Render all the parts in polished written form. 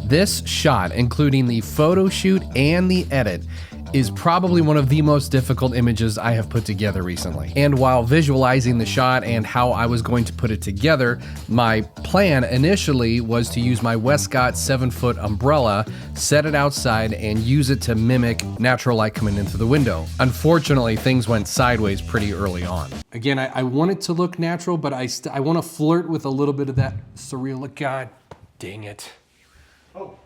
This shot, including the photo shoot and the edit, is probably one of the most difficult images I have put together recently. And while visualizing the shot and how I was going to put it together, my plan initially was to use my Westcott 7-foot umbrella, set it outside, and use it to mimic natural light coming into the window. Unfortunately, things went sideways pretty early on. Again, I want it to look natural, but I want to flirt with a little bit of that surreal look. God dang it. Oh.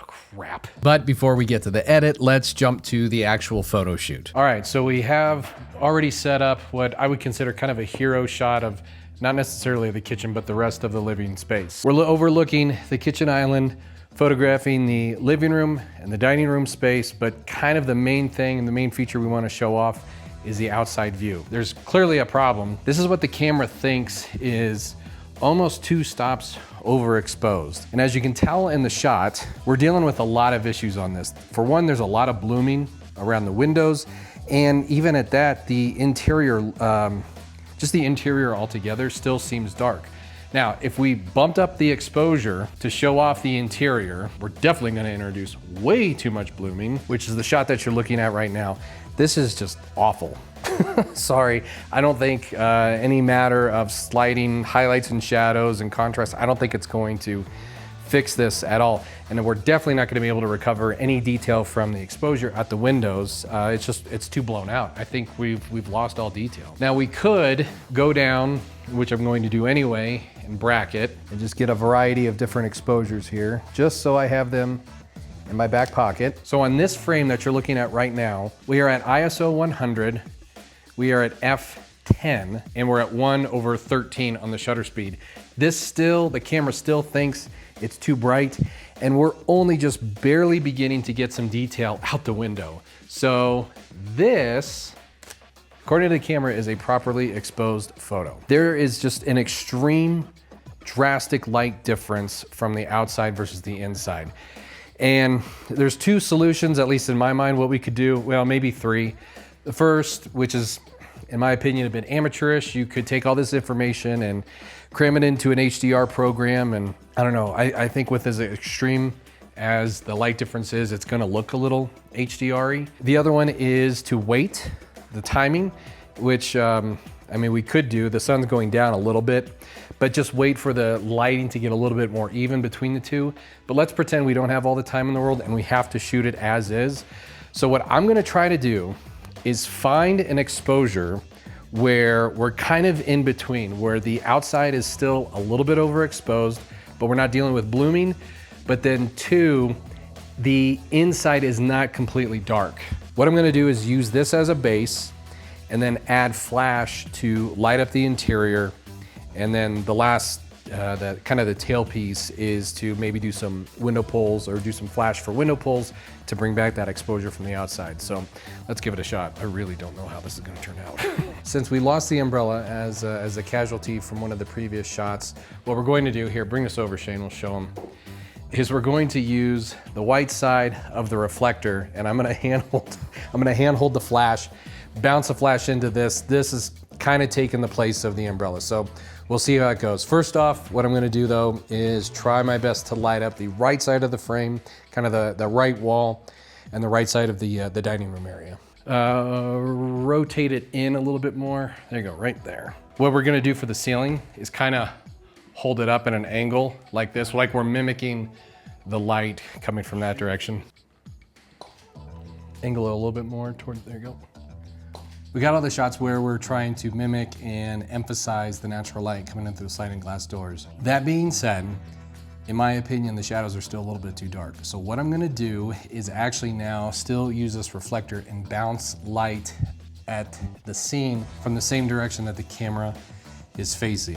Crap. But before we get to the edit, let's jump to the actual photo shoot. All right, so we have already set up what I would consider kind of a hero shot of not necessarily the kitchen, but the rest of the living space. We're overlooking the kitchen island, photographing the living room and the dining room space, but kind of the main thing and the main feature we want to show off is the outside view. There's clearly a problem. This is what the camera thinks is almost 2 stops overexposed. And as you can tell in the shot, we're dealing with a lot of issues on this. For one, there's a lot of blooming around the windows. And even at that, the interior, just the interior altogether still seems dark. Now, if we bumped up the exposure to show off the interior, we're definitely gonna introduce way too much blooming, which is the shot that you're looking at right now. This is just awful. Sorry, I don't think any matter of sliding highlights and shadows and contrast, I don't think it's going to fix this at all. And we're definitely not gonna be able to recover any detail from the exposure at the windows. It's too blown out. I think we've lost all detail. Now we could go down, which I'm going to do anyway, and bracket, and just get a variety of different exposures here, just so I have them in my back pocket. So on this frame that you're looking at right now, we are at ISO 100, we are at f10, and we're at 1/13 on the shutter speed. The camera still thinks it's too bright, and we're only just barely beginning to get some detail out the window. So this, according to the camera, is a properly exposed photo. There is just an extreme, drastic light difference from the outside versus the inside. And there's 2 solutions, at least in my mind, what we could do, well, maybe 3. The first, which is, in my opinion, a bit amateurish, you could take all this information and cram it into an HDR program. And I don't know, I think with as extreme as the light difference is, it's gonna look a little HDR-y. The other one is to wait the timing, which, I mean, we could do. The sun's going down a little bit, but just wait for the lighting to get a little bit more even between the 2. But let's pretend we don't have all the time in the world and we have to shoot it as is. So what I'm gonna try to do is find an exposure where we're kind of in between, where the outside is still a little bit overexposed, but we're not dealing with blooming. But then 2, the inside is not completely dark. What I'm gonna do is use this as a base and then add flash to light up the interior. And then the last, kind of the tailpiece is to maybe do some window pulls or do some flash for window pulls to bring back that exposure from the outside. So let's give it a shot. I really don't know how this is gonna turn out. Since we lost the umbrella as a casualty from one of the previous shots, what we're going to do here, bring this over, Shane, we'll show them, is we're going to use the white side of the reflector, and I'm gonna handhold the flash, bounce the flash into this. This is kind of taking the place of the umbrella. So we'll see how it goes. First off, what I'm gonna do though is try my best to light up the right side of the frame, kind of the right wall, and the right side of the dining room area. Rotate it in a little bit more. There you go, right there. What we're gonna do for the ceiling is kind of hold it up at an angle like this, like we're mimicking the light coming from that direction. Angle it a little bit more toward, there you go. We got all the shots where we're trying to mimic and emphasize the natural light coming in through the sliding glass doors. That being said, in my opinion, the shadows are still a little bit too dark. So what I'm gonna do is actually now still use this reflector and bounce light at the scene from the same direction that the camera is facing.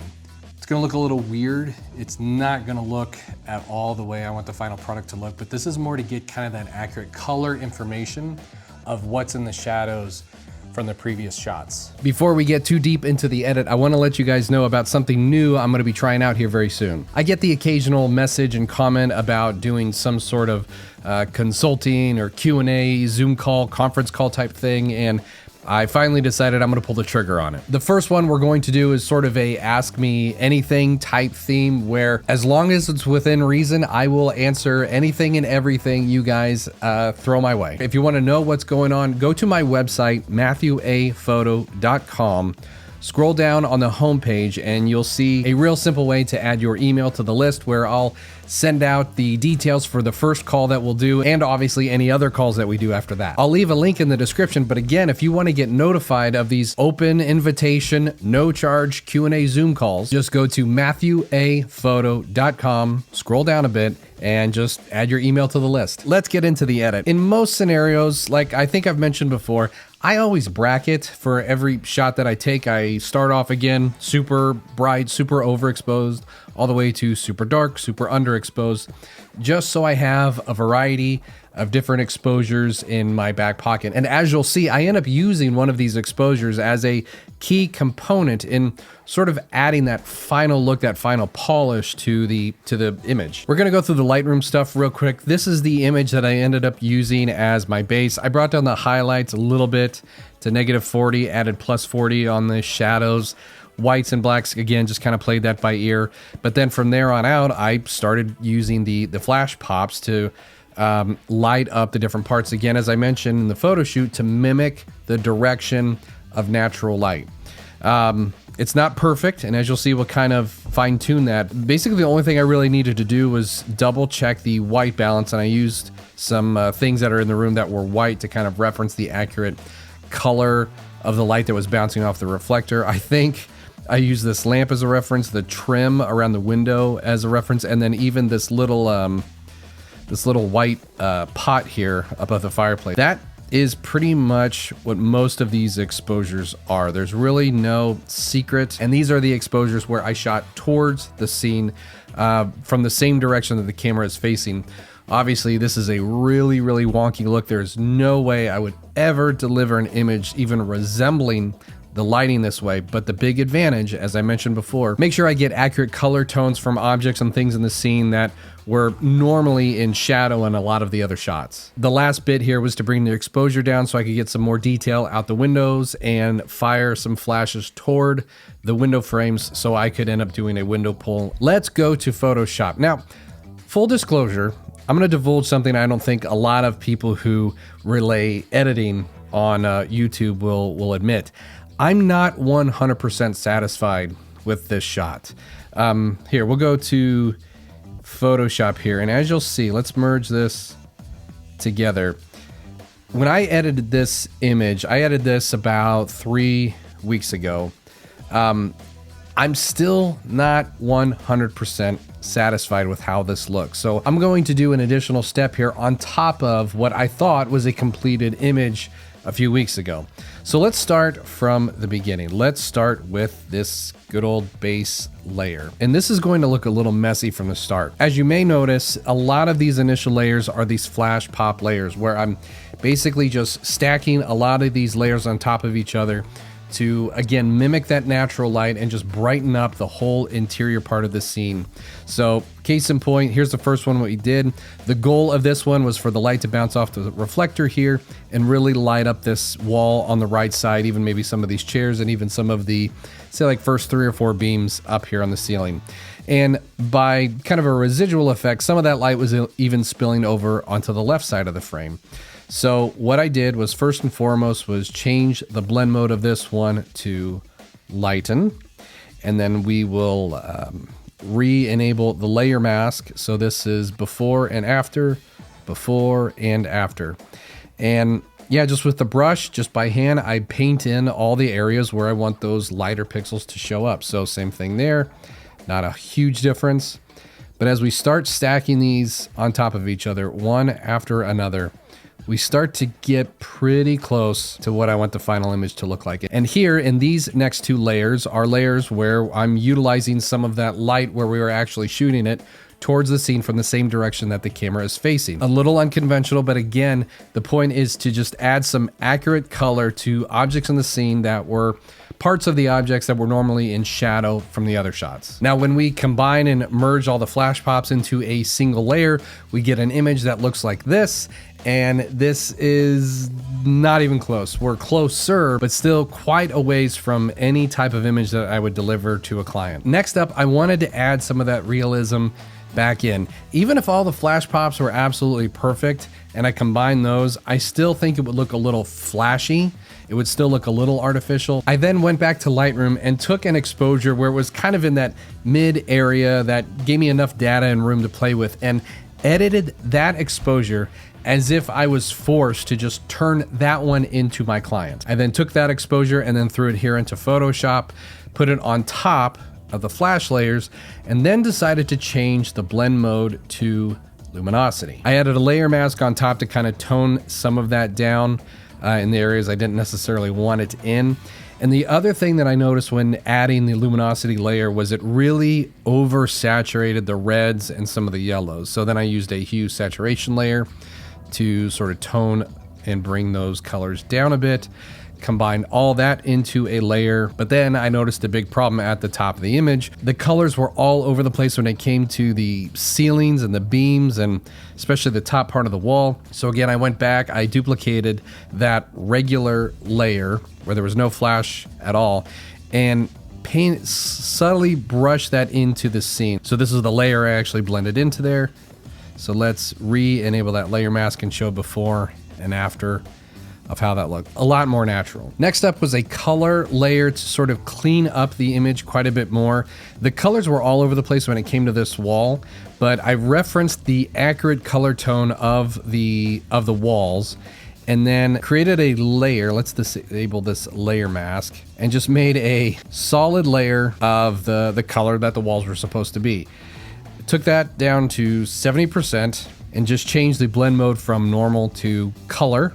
It's gonna look a little weird. It's not gonna look at all the way I want the final product to look, but this is more to get kind of that accurate color information of what's in the shadows from the previous shots. Before we get too deep into the edit, I want to let you guys know about something new I'm going to be trying out here very soon. I get the occasional message and comment about doing some sort of consulting or Q&A, Zoom call, conference call type thing, and I finally decided I'm going to pull the trigger on it. The first one we're going to do is sort of a ask me anything type theme where as long as it's within reason, I will answer anything and everything you guys throw my way. If you want to know what's going on, go to my website, matthewaphoto.com. Scroll down on the homepage and you'll see a real simple way to add your email to the list where I'll send out the details for the first call that we'll do and obviously any other calls that we do after that. I'll leave a link in the description, but again, if you want to get notified of these open invitation, no charge Q&A Zoom calls, just go to matthewaphoto.com, scroll down a bit, and just add your email to the list. Let's get into the edit. In most scenarios, like I think I've mentioned before, I always bracket for every shot that I take. I start off again, super bright, super overexposed, all the way to super dark, super underexposed, just so I have a variety of different exposures in my back pocket. And as you'll see, I end up using one of these exposures as a key component in sort of adding that final look, that final polish to the image. We're gonna go through the Lightroom stuff real quick. This is the image that I ended up using as my base. I brought down the highlights a little bit to -40, added +40 on the shadows. Whites and blacks, again, just kind of played that by ear. But then from there on out, I started using the flash pops to light up the different parts. Again, as I mentioned in the photo shoot, to mimic the direction of natural light. It's not perfect, and as you'll see, we'll kind of fine tune that. Basically, the only thing I really needed to do was double check the white balance, and I used some things that are in the room that were white to kind of reference the accurate color of the light that was bouncing off the reflector. I think I used this lamp as a reference, the trim around the window as a reference, and then even this little white pot here above the fireplace. That is pretty much what most of these exposures are. There's really no secret. And these are the exposures where I shot towards the scene from the same direction that the camera is facing. Obviously, this is a really, really wonky look. There's no way I would ever deliver an image even resembling the lighting this way, but the big advantage, as I mentioned before, make sure I get accurate color tones from objects and things in the scene that were normally in shadow in a lot of the other shots. The last bit here was to bring the exposure down so I could get some more detail out the windows and fire some flashes toward the window frames so I could end up doing a window pull. Let's go to Photoshop. Now, full disclosure, I'm gonna divulge something I don't think a lot of people who relay editing on YouTube will admit. I'm not 100% satisfied with this shot. Here, we'll go to Photoshop here, and as you'll see, let's merge this together. When I edited this image, I edited this about 3 weeks ago. I'm still not 100% satisfied with how this looks. So I'm going to do an additional step here on top of what I thought was a completed image a few weeks ago. So let's start from the beginning. Let's start with this good old base layer. And this is going to look a little messy from the start. As you may notice, a lot of these initial layers are these flash pop layers where I'm basically just stacking a lot of these layers on top of each other to, again, mimic that natural light and just brighten up the whole interior part of the scene. So case in point, here's the first one, what we did. The goal of this one was for the light to bounce off the reflector here and really light up this wall on the right side, even maybe some of these chairs and even some of the, say like first 3 or 4 beams up here on the ceiling. And by kind of a residual effect, some of that light was even spilling over onto the left side of the frame. So what I did was first and foremost was change the blend mode of this one to lighten, and then we will re-enable the layer mask. So this is before and after, before and after. And yeah, just with the brush, just by hand, I paint in all the areas where I want those lighter pixels to show up. So same thing there, not a huge difference. But as we start stacking these on top of each other, one after another, we start to get pretty close to what I want the final image to look like. And here in these next 2 layers are layers where I'm utilizing some of that light where we were actually shooting it towards the scene from the same direction that the camera is facing. A little unconventional, but again, the point is to just add some accurate color to objects in the scene that were parts of the objects that were normally in shadow from the other shots. Now, when we combine and merge all the flash pops into a single layer, we get an image that looks like this. And this is not even close. We're closer, but still quite a ways from any type of image that I would deliver to a client. Next up, I wanted to add some of that realism back in. Even if all the flash pops were absolutely perfect and I combined those, I still think it would look a little flashy. It would still look a little artificial. I then went back to Lightroom and took an exposure where it was kind of in that mid area that gave me enough data and room to play with, and edited that exposure as if I was forced to just turn that one into my client. I then took that exposure and then threw it here into Photoshop, put it on top of the flash layers, and then decided to change the blend mode to Luminosity. I added a layer mask on top to kind of tone some of that down in the areas I didn't necessarily want it in. And the other thing that I noticed when adding the luminosity layer was it really oversaturated the reds and some of the yellows. So then I used a hue saturation layer to sort of tone and bring those colors down a bit, combine all that into a layer. But then I noticed a big problem at the top of the image. The colors were all over the place when it came to the ceilings and the beams, and especially the top part of the wall. So again, I went back, I duplicated that regular layer where there was no flash at all, and subtly brushed that into the scene. So this is the layer I actually blended into there. So let's re-enable that layer mask and show before and after of how that looked. A lot more natural. Next up was a color layer to sort of clean up the image quite a bit more. The colors were all over the place when it came to this wall, but I referenced the accurate color tone of the walls and then created a layer. Let's disable this layer mask and just made a solid layer of the color that the walls were supposed to be. Took that down to 70% and just changed the blend mode from normal to color.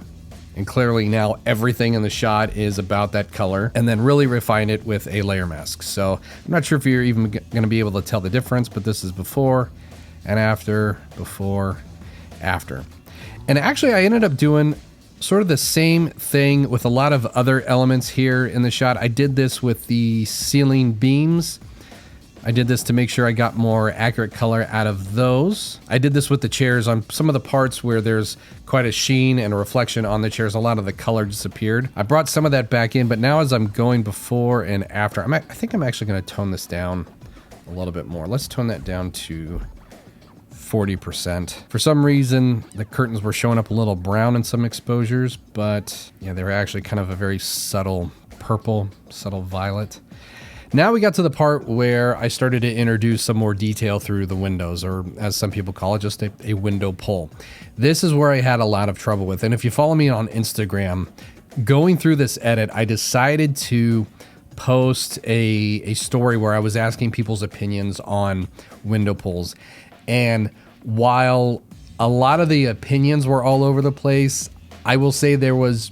And clearly now everything in the shot is about that color, and then really refine it with a layer mask. So I'm not sure if you're even going to be able to tell the difference, but this is before and after, before, after. And actually I ended up doing sort of the same thing with a lot of other elements here in the shot. I did this with the ceiling beams. I did this to make sure I got more accurate color out of those. I did this with the chairs on some of the parts where there's quite a sheen and a reflection on the chairs. A lot of the color disappeared. I brought some of that back in, but now as I'm going before and after, I think I'm actually going to tone this down a little bit more. Let's tone that down to 40%. For some reason, the curtains were showing up a little brown in some exposures, but yeah, they were actually kind of a very subtle purple, subtle violet. Now we got to the part where I started to introduce some more detail through the windows, or as some people call it, just a window pull. This is where I had a lot of trouble with. And if you follow me on Instagram, going through this edit, I decided to post a story where I was asking people's opinions on window pulls. And while a lot of the opinions were all over the place, I will say there was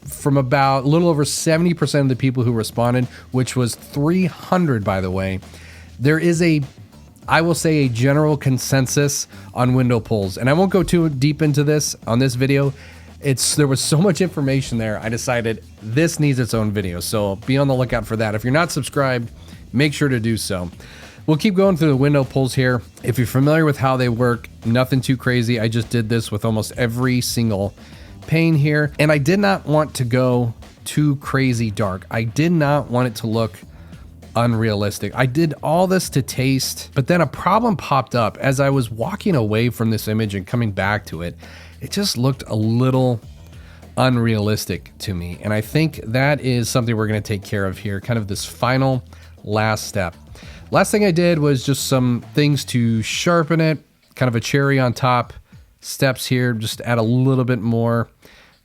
from about a little over 70% of the people who responded, which was 300 by the way, there is I will say a general consensus on window pulls. And I won't go too deep into this on this video. There was so much information there, I decided this needs its own video. So be on the lookout for that. If you're not subscribed, make sure to do so. We'll keep going through the window pulls here. If you're familiar with how they work, nothing too crazy. I just did this with almost every single pane here, and I did not want to go too crazy dark. I did not want it to look unrealistic. I did all this to taste, but then a problem popped up as I was walking away from this image and coming back to it. It just looked a little unrealistic to me, and I think that is something we're going to take care of here, kind of this final last step. Last thing I did was just some things to sharpen it, kind of a cherry on top steps here, just add a little bit more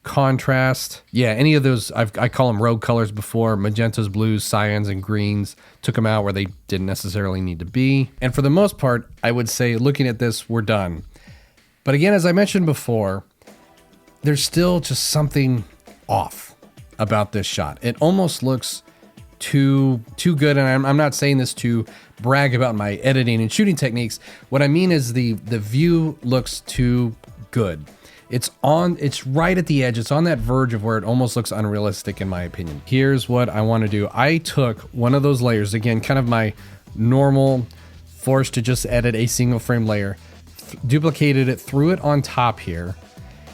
contrast. Yeah, any of those, I call them rogue colors before, magentas, blues, cyans, and greens. Took them out where they didn't necessarily need to be. And for the most part, I would say looking at this, we're done. But again, as I mentioned before, there's still just something off about this shot. It almost looks too good, and I'm not saying this to brag about my editing and shooting techniques. What I mean is the view looks too good. It's right at the edge. It's on that verge of where it almost looks unrealistic in my opinion. Here's what I want to do. I took one of those layers, again, kind of my normal forced to just edit a single frame layer, duplicated it, threw it on top here.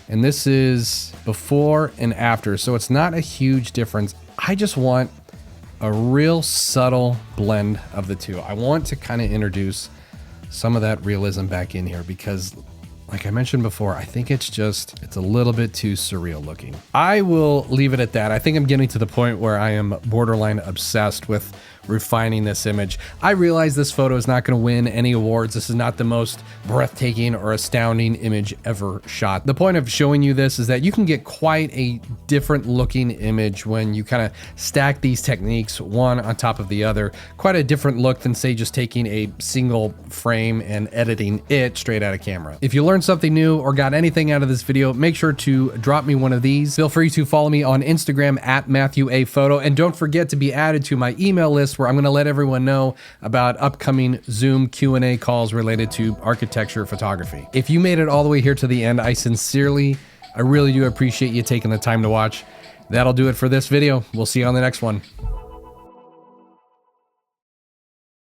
And this is before and after. So it's not a huge difference. I just want a real subtle blend of the two. I want to kind of introduce some of that realism back in here because like I mentioned before, I think it's a little bit too surreal looking. I will leave it at that. I think I'm getting to the point where I am borderline obsessed with refining this image. I realize this photo is not going to win any awards. This is not the most breathtaking or astounding image ever shot. The point of showing you this is that you can get quite a different looking image when you kind of stack these techniques one on top of the other. Quite a different look than say just taking a single frame and editing it straight out of camera. If you learned something new or got anything out of this video, make sure to drop me one of these. Feel free to follow me on Instagram at Matthew A Photo, and don't forget to be added to my email list where I'm going to let everyone know about upcoming Zoom Q&A calls related to architecture photography. If you made it all the way here to the end, I really do appreciate you taking the time to watch. That'll do it for this video. We'll see you on the next one.